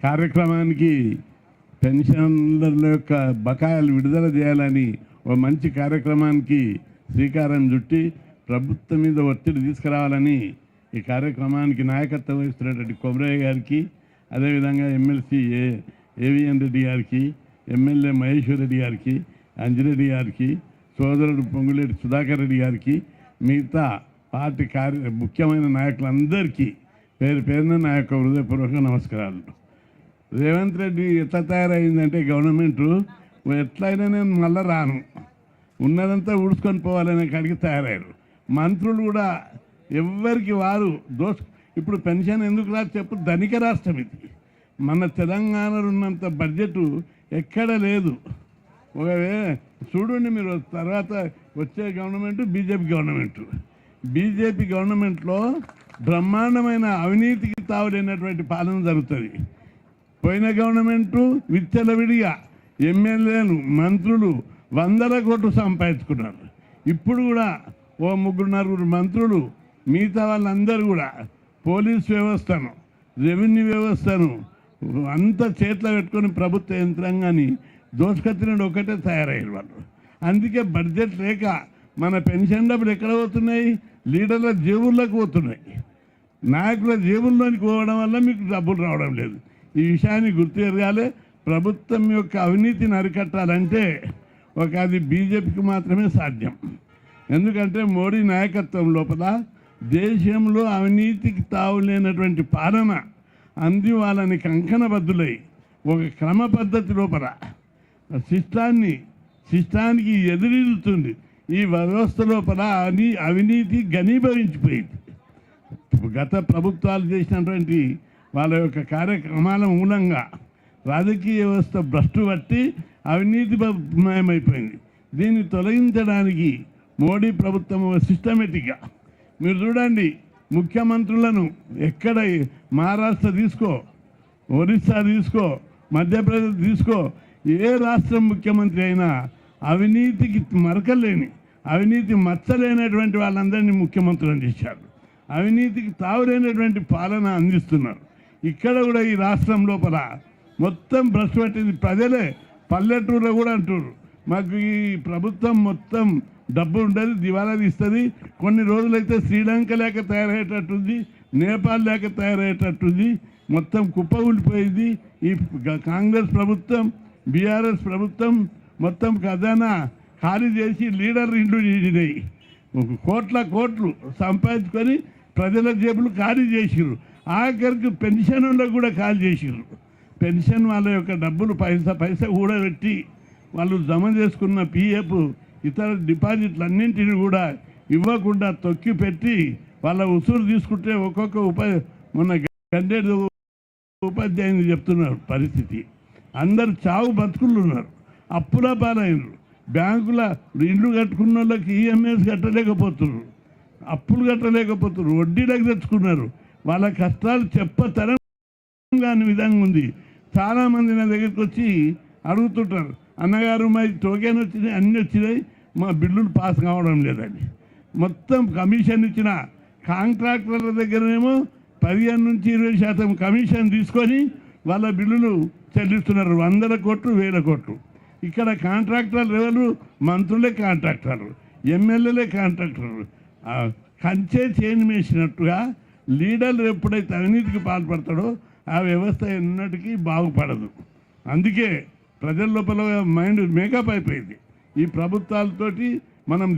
కార్యక్రమానికి పెన్షన్ల యొక్క బకాయిలు విడుదల చేయాలని ఓ మంచి కార్యక్రమానికి శ్రీకారం చుట్టి ప్రభుత్వం మీద ఒత్తిడి తీసుకురావాలని ఈ కార్యక్రమానికి నాయకత్వం వహిస్తున్నటువంటి కొమరయ్య గారికి, అదేవిధంగా ఎమ్మెల్సీ ఏవిఎన్ రెడ్డి గారికి, ఎమ్మెల్యే మహేశ్వర్ రెడ్డి గారికి, అంజిరెడ్డి గారికి, సోదరుడు పొంగులేటి సుధాకర్ రెడ్డి గారికి, మిగతా పార్టీ ముఖ్యమైన నాయకులందరికీ పేరు పేరున నా యొక్క హృదయపూర్వక నమస్కారాలు. రేవంత్ రెడ్డి ఎట్లా తయారైందంటే గవర్నమెంటు ఎట్లయినా నేను మళ్ళీ రాను, ఉన్నదంతా ఊడ్చుకొని పోవాలనే కాడికి తయారయ్యారు. మంత్రులు కూడా ఎవరికి వారు ఇప్పుడు పెన్షన్ ఎందుకు రాదు చెప్పు, ధనిక రాష్ట్రం ఇది. మన తెలంగాణలో ఉన్నంత బడ్జెట్ ఎక్కడ లేదు. చూడండి మీరు, తర్వాత వచ్చే గవర్నమెంటు బీజేపీ గవర్నమెంట్లో బ్రహ్మాండమైన అవినీతికి తావులేనటువంటి పాలన జరుగుతుంది. పోయిన గవర్నమెంటు విచ్చలవిడిగా ఎమ్మెల్యేలు మంత్రులు 100 కోట్లు సంపాదించుకున్నారు. ఇప్పుడు కూడా ఓ 3-4 మంత్రులు, మిగతా వాళ్ళందరూ కూడా పోలీస్ వ్యవస్థను, రెవెన్యూ వ్యవస్థను అంతా చేతిలో పెట్టుకొని ప్రభుత్వ యంత్రాంగాన్ని దోసుకొచ్చినట్టు ఒకటే తయారయ్యారు వాళ్ళు. అందుకే బడ్జెట్ లేక మన పెన్షన్ డబ్బులు ఎక్కడ పోతున్నాయి? లీడర్ల జేబుల్లోకి పోతున్నాయి. నాయకుల జేబుల్లోనికి పోవడం వల్ల మీకు డబ్బులు రావడం లేదు. ఈ విషయాన్ని గుర్తు ఎరగాలి. ప్రభుత్వం యొక్క అవినీతిని అరికట్టాలంటే అది బీజేపీకి మాత్రమే సాధ్యం. ఎందుకంటే మోడీ నాయకత్వం లోపల దేశంలో అవినీతికి తావులేనటువంటి పాలన అంది వాళ్ళని కంకణబద్దులై ఒక క్రమ పద్ధతి లోపల శిష్టానికి ఎదురీదుతుంది. ఈ వ్యవస్థ లోపల అవినీతి ఘనీభవించిపోయింది. గత ప్రభుత్వాలు చేసినటువంటి వాళ్ళ యొక్క కార్యక్రమాల మూలంగా రాజకీయ వ్యవస్థ భ్రష్టు పట్టి అవినీతిమయమైపోయింది. దీన్ని తొలగించడానికి మోడీ ప్రభుత్వం సిస్టమేటిక్గా మీరు చూడండి, ముఖ్యమంత్రులను ఎక్కడ మహారాష్ట్ర తీసుకో, ఒరిస్సా తీసుకో, మధ్యప్రదేశ్ తీసుకో, ఏ రాష్ట్రం ముఖ్యమంత్రి అయినా అవినీతికి మరకలేని, అవినీతి మచ్చలేనటువంటి వాళ్ళందరినీ ముఖ్యమంత్రులను చేశారు. అవినీతికి తావులేనటువంటి పాలన అందిస్తున్నారు. ఇక్కడ కూడా ఈ రాష్ట్రం లోపల మొత్తం భ్రష్టు పట్టింది. ప్రజలే పల్లెటూరులో కూడా అంటారు, మాకు ఈ ప్రభుత్వం మొత్తం డబ్బు ఉండదు, దివాలా తీస్తుంది. కొన్ని రోజులైతే శ్రీలంక లేక తయారయ్యేటట్టుంది, నేపాల్ లేక తయారయ్యేటట్టుంది, మొత్తం కుప్ప ఉండిపోయింది. ఈ కాంగ్రెస్ ప్రభుత్వం, బీఆర్ఎస్ ప్రభుత్వం మొత్తం ఖజానా ఖాళీ చేసి లీడర్ ఇండ్లు చేసినాయి. కోట్లు సంపాదించుకొని ప్రజల జేబులు ఖాళీ చేసిర్రు. ఆఖరికి పెన్షన్లకు కూడా ఖాళీ చేసిర్రు. పెన్షన్ వాళ్ళ యొక్క డబ్బులు పైసా కూడా పెట్టి వాళ్ళు జమ చేసుకున్న పిఎఫ్ ఇతర డిపాజిట్లన్నింటినీ కూడా ఇవ్వకుండా తొక్కి పెట్టి వాళ్ళ ఉసురు తీసుకుంటే ఒక్కొక్క మొన్న గంటేడు ఉపాధ్యాయులు చెప్తున్నారు పరిస్థితి. అందరు చావు బతుకులు ఉన్నారు, అప్పుల పాలైనరు. బ్యాంకుల ఇండ్లు కట్టుకున్న వాళ్ళకి ఈఎంఐస్ కట్టలేకపోతున్నారు, అప్పులు కట్టలేకపోతున్నారు, వడ్డీలకు తెచ్చుకున్నారు. వాళ్ళ కష్టాలు చెప్పతరం కాని విధంగా ఉంది. చాలామంది నా దగ్గరికి వచ్చి అడుగుతుంటారు, అన్నగారు మా టోకెన్ వచ్చినాయి, అన్నీ వచ్చినాయి, మా బిల్లులు పాస్ కావడం లేదని. మొత్తం కమిషన్ ఇచ్చిన కాంట్రాక్టర్ల దగ్గరేమో 15-20% కమిషన్ తీసుకొని వాళ్ళ బిల్లులు చెల్లిస్తున్నారు. 100 కోట్లు 1000 కోట్లు. ఇక్కడ కాంట్రాక్టర్లు ఎవరు? మంత్రులే కాంట్రాక్టర్లు, ఎమ్మెల్యేలే కాంట్రాక్టర్లు. కంచే చేంజ్ వేసినట్టుగా లీడర్లు ఎప్పుడైతే అవినీతికి పాల్పడతాడో ఆ వ్యవస్థ ఎన్నటికీ బాగుపడదు. అందుకే ప్రజల లోపల మైండ్ మేకప్ అయిపోయింది. ఈ ప్రభుత్వాలతోటి మనం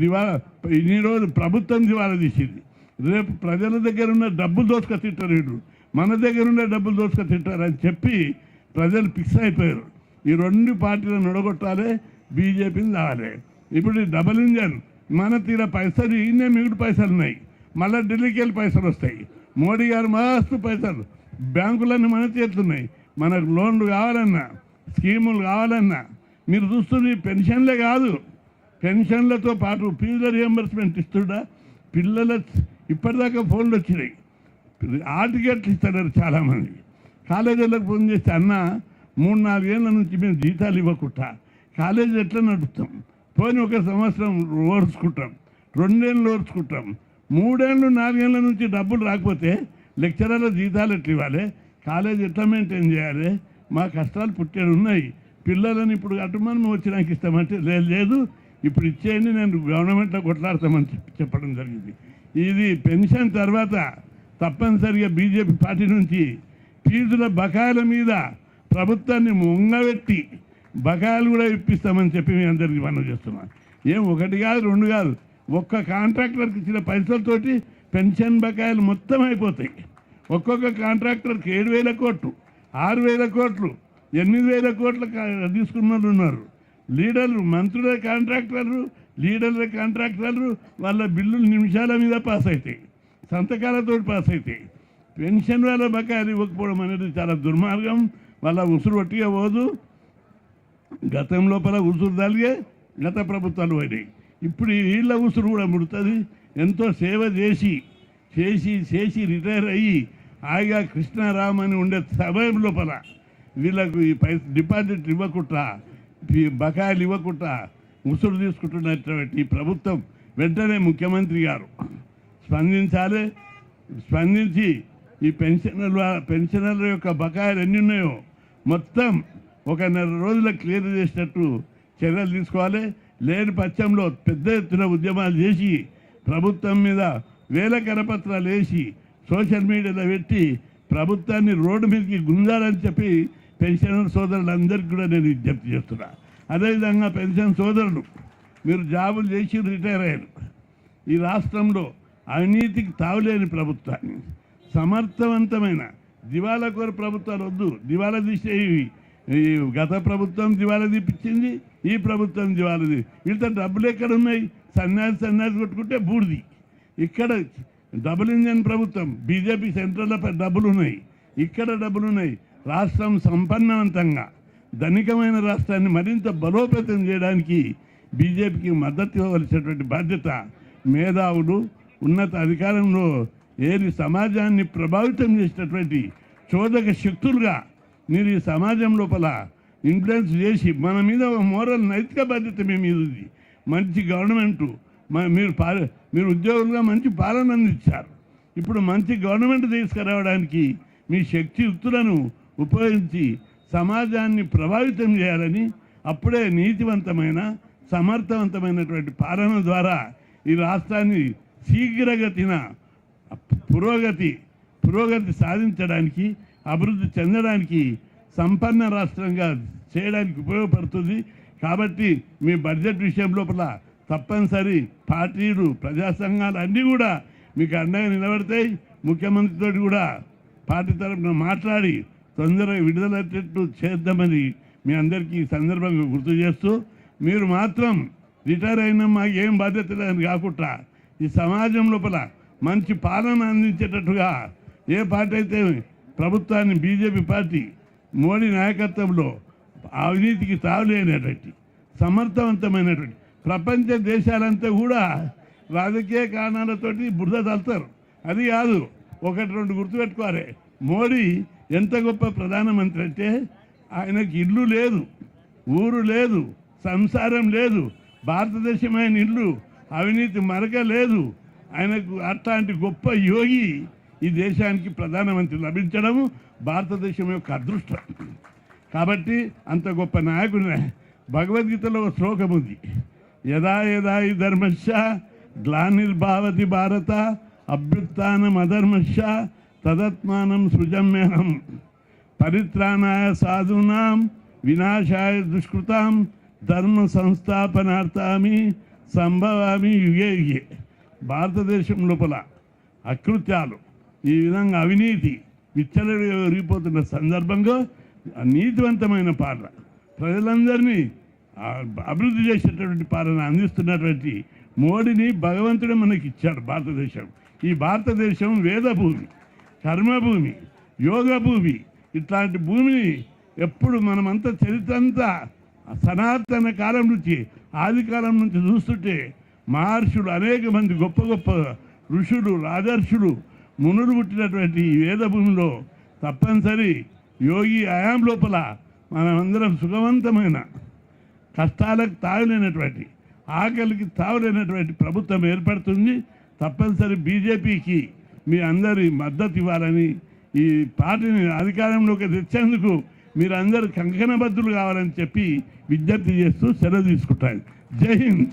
ఇన్ని రోజులు ప్రభుత్వం దివాలా తీసింది. రేపు ప్రజల దగ్గర ఉన్న డబ్బులు దోసుక తింటారు, మన దగ్గర ఉన్న డబ్బులు దోసుక తింటారు అని చెప్పి ప్రజలు ఫిక్స్ అయిపోయారు. ఈ 2 పార్టీలను నొడగొట్టాలి, బీజేపీని రావాలి. ఇప్పుడు డబల్ ఇంజన్ మన తీర పైసలు ఇన్నే మిగుడు పైసలు ఉన్నాయి, మళ్ళీ ఢిల్లీకి వెళ్ళి పైసలు వస్తాయి. మోడీ గారు మస్తు పైసలు, బ్యాంకులన్నీ మన చేతులున్నాయి. మనకు లోన్లు కావాలన్నా, స్కీములు కావాలన్నా మీరు చూస్తుంది. పెన్షన్లే కాదు, పెన్షన్లతో పాటు ఫీజుల రియంబర్స్మెంట్ ఇస్తుడా. పిల్లల ఇప్పటిదాకా ఫోన్లు వచ్చినాయి, హాల్ టికెట్లు ఇస్తున్నారు చాలామంది. కాలేజీలకు ఫోన్ చేస్తే అన్న 3-4 ఏళ్ళ నుంచి మేము జీతాలు ఇవ్వకుండా కాలేజీ ఎట్లా నడుపుతాం? పోయిన 1 సంవత్సరం ఓర్చుకుంటాం, 2 ఏళ్ళు ఓర్చుకుంటాం, 3 ఏళ్ళు 4 ఏళ్ళ నుంచి డబ్బులు రాకపోతే లెక్చరర్ల జీతాలు ఎట్లా ఇవ్వాలి? కాలేజ్ ఎట్లా మెయింటైన్ చేయాలి, మా కష్టాలు పుట్టేడు ఉన్నాయి, పిల్లలని ఇప్పుడు కట్టమని వచ్చినాక ఇస్తామంటే లేదు ఇప్పుడు ఇచ్చేయండి, నేను గవర్నమెంట్లో కొట్లాడతామని చెప్పడం జరిగింది. ఇది పెన్షన్ తర్వాత తప్పనిసరిగా బీజేపీ పార్టీ నుంచి ఫీజుల బకాయిల మీద ప్రభుత్వాన్ని ముంగబెట్టి బకాయిలు కూడా ఇప్పిస్తామని చెప్పి మీ అందరికీ మనం చేస్తున్నాం. ఏం ఒకటి కాదు రెండు కాదు, ఒక్క కాంట్రాక్టర్కి ఇచ్చిన పైసలతోటి పెన్షన్ బకాయిలు మొత్తం అయిపోతాయి. ఒక్కొక్క కాంట్రాక్టర్కి 7,000 కోట్లు, 6,000 కోట్లు, 8,000 కోట్లు తీసుకున్న వాళ్ళు ఉన్నారు. లీడర్లు, మంత్రుల కాంట్రాక్టర్లు, లీడర్ల కాంట్రాక్టర్లు, వాళ్ళ బిల్లులు నిమిషాల మీద పాస్ అవుతాయి, సంతకాలతో పాస్ అవుతాయి. పెన్షన్ వాళ్ళ బకాయిలు ఇవ్వకపోవడం అనేది చాలా దుర్మార్గం. వాళ్ళ ఉసురు ఒట్టిగా పోదు. గతం లోపల ఉసురు తలిగే గత ప్రభుత్వాలు పోయినాయి, ఇప్పుడు వీళ్ళ ఉసురు కూడా ముడుతుంది. ఎంతో సేవ చేసి చేసి చేసి రిటైర్ అయ్యి హాయిగా కృష్ణారామ్ అని ఉండే సమయం లోపల వీళ్ళకు ఈ డిపాజిట్లు ఇవ్వకుండా, బకాయిలు ఇవ్వకుండా ఉసురు తీసుకుంటున్నటువంటి ఈ ప్రభుత్వం వెంటనే ముఖ్యమంత్రి గారు స్పందించాలి. స్పందించి ఈ పెన్షనర్ల యొక్క బకాయిలు ఎన్ని ఉన్నాయో మొత్తం ఒక నెల రోజులకు క్లియర్ చేసేటట్టు చర్యలు తీసుకోవాలి. లేని పక్షంలో పెద్ద ఎత్తున ఉద్యమాలు చేసి ప్రభుత్వం మీద వేల కరపత్రాలు వేసి సోషల్ మీడియాలో పెట్టి ప్రభుత్వాన్ని రోడ్డు మీదకి గుంజాలని చెప్పి పెన్షనర్ సోదరులందరికీ కూడా నేను విజ్ఞప్తి చేస్తున్నా. అదేవిధంగా పెన్షన్ సోదరులు, మీరు జాబులు చేసి రిటైర్ అయ్యారు. ఈ రాష్ట్రంలో అవినీతికి తావులేని ప్రభుత్వాన్ని, సమర్థవంతమైన దివాలా కోర ప్రభుత్వాలు వద్దు, దివాలా తీసేవి. ఈ గత ప్రభుత్వం దివాలా తీపించింది, ఈ ప్రభుత్వం దివాలా వీళ్ళతో డబ్బులు ఎక్కడ ఉన్నాయి? సన్యాసి కొట్టుకుంటే బూడిది. ఇక్కడ డబుల్ ఇంజన్ ప్రభుత్వం, బీజేపీ సెంట్రల్లో డబ్బులు ఉన్నాయి, ఇక్కడ డబ్బులు ఉన్నాయి. రాష్ట్రం సంపన్నవంతంగా ధనికమైన రాష్ట్రాన్ని మరింత బలోపేతం చేయడానికి బీజేపీకి మద్దతు ఇవ్వవలసినటువంటి బాధ్యత మేధావులు, ఉన్నత అధికారంలో ఏది సమాజాన్ని ప్రభావితం చేసినటువంటి చోదక శక్తులుగా మీరు ఈ సమాజం లోపల ఇన్ఫ్లుయెన్స్ చేసి మన మీద మోరల్ నైతిక బాధ్యత మీ మీద ఉంది. మంచి గవర్నమెంటు, మీరు ఉద్యోగులుగా మంచి పాలన అందించారు. ఇప్పుడు మంచి గవర్నమెంట్ తీసుకురావడానికి మీ శక్తియుక్తులను ఉపయోగించి సమాజాన్ని ప్రభావితం చేయాలని, అప్పుడే నీతివంతమైన సమర్థవంతమైనటువంటి పాలన ద్వారా ఈ రాష్ట్రాన్ని శీఘ్రగతిన పురోగతి సాధించడానికి, అభివృద్ధి చెందడానికి, సంపన్న రాష్ట్రంగా చేయడానికి ఉపయోగపడుతుంది. కాబట్టి మీ బడ్జెట్ విషయం లోపల తప్పనిసరి పార్టీలు, ప్రజా సంఘాలు అన్నీ కూడా మీకు అండగా నిలబడతాయి. ముఖ్యమంత్రితో కూడా పార్టీ తరఫున మాట్లాడి తొందరగా విడుదలయ్యేటట్టు చేద్దామని మీ అందరికీ ఈ సందర్భంగా గుర్తు చేస్తూ, మీరు మాత్రం రిటైర్ అయినా మాకు ఏం బాధ్యత లేదని కాకుండా ఈ సమాజం లోపల మంచి పాలన అందించేటట్టుగా ఏ పార్టీ అయితే ప్రభుత్వాన్ని, బీజేపీ పార్టీ మోడీ నాయకత్వంలో అవినీతికి తావులేనటువంటి సమర్థవంతమైనటువంటి ప్రపంచ దేశాలంతా కూడా రాజకీయ కారణాలతోటి బురద తల్లుతారు. అది కాదు, ఒకటి రెండు గుర్తుపెట్టుకోవాలి. మోడీ ఎంత గొప్ప ప్రధానమంత్రి అంటే ఆయనకి ఇల్లు లేదు, ఊరు లేదు, సంసారం లేదు, భారతదేశమైన ఇల్లు, అవినీతి మరక లేదు. ఆయనకు అట్లాంటి గొప్ప యోగి ఈ దేశానికి ప్రధానమంత్రి లభించడము భారతదేశం యొక్క అదృష్టం. కాబట్టి అంత గొప్ప నాయకుడు. భగవద్గీతలో ఒక శ్లోకం ఉంది, యదా యదా ఈ ధర్మశ్చ గ్లానిర్భావతి భారత అభ్యుత్థానం అధర్మశ్చ తదత్మానం సృజమ్యహం పరిత్రాణాయ సాధూనాం వినాశాయ దుష్కృతాం ధర్మ సంస్థాపనార్థామి సంభవామి యుగే యుగే. భారతదేశం లోపల అకృత్యాలు, ఈ విధంగా అవినీతి విచ్చలవిడిపోతున్న సందర్భంగా నీతివంతమైన పాలన, ప్రజలందరినీ అభివృద్ధి చేసేటటువంటి పాలన అందిస్తున్నటువంటి మోడీని భగవంతుడే మనకి ఇచ్చాడు. భారతదేశం, ఈ భారతదేశం వేదభూమి, కర్మభూమి, యోగ భూమి. ఇట్లాంటి భూమిని ఎప్పుడు మనమంతా చరిత్ర అంతా సనాతన కాలం నుంచి, ఆది కాలం నుంచి చూస్తుంటే మహర్షులు, అనేక మంది గొప్ప గొప్ప ఋషులు, రాజర్షులు, మునులు పుట్టినటువంటి ఈ వేదభూమిలో తప్పనిసరి యోగి ఆయాం లోపల మనమందరం సుఖవంతమైన, కష్టాలకు తావులేనటువంటి, ఆకలికి తావులేనటువంటి ప్రభుత్వం ఏర్పడుతుంది. తప్పనిసరి బీజేపీకి మీ అందరి మద్దతు ఇవ్వాలని ఈ పార్టీని అధికారంలోకి తెచ్చేందుకు మీరందరూ కంకణబద్దులు కావాలని చెప్పి విజ్ఞప్తి చేస్తూ సెలవు తీసుకుంటాను. జై హింద్.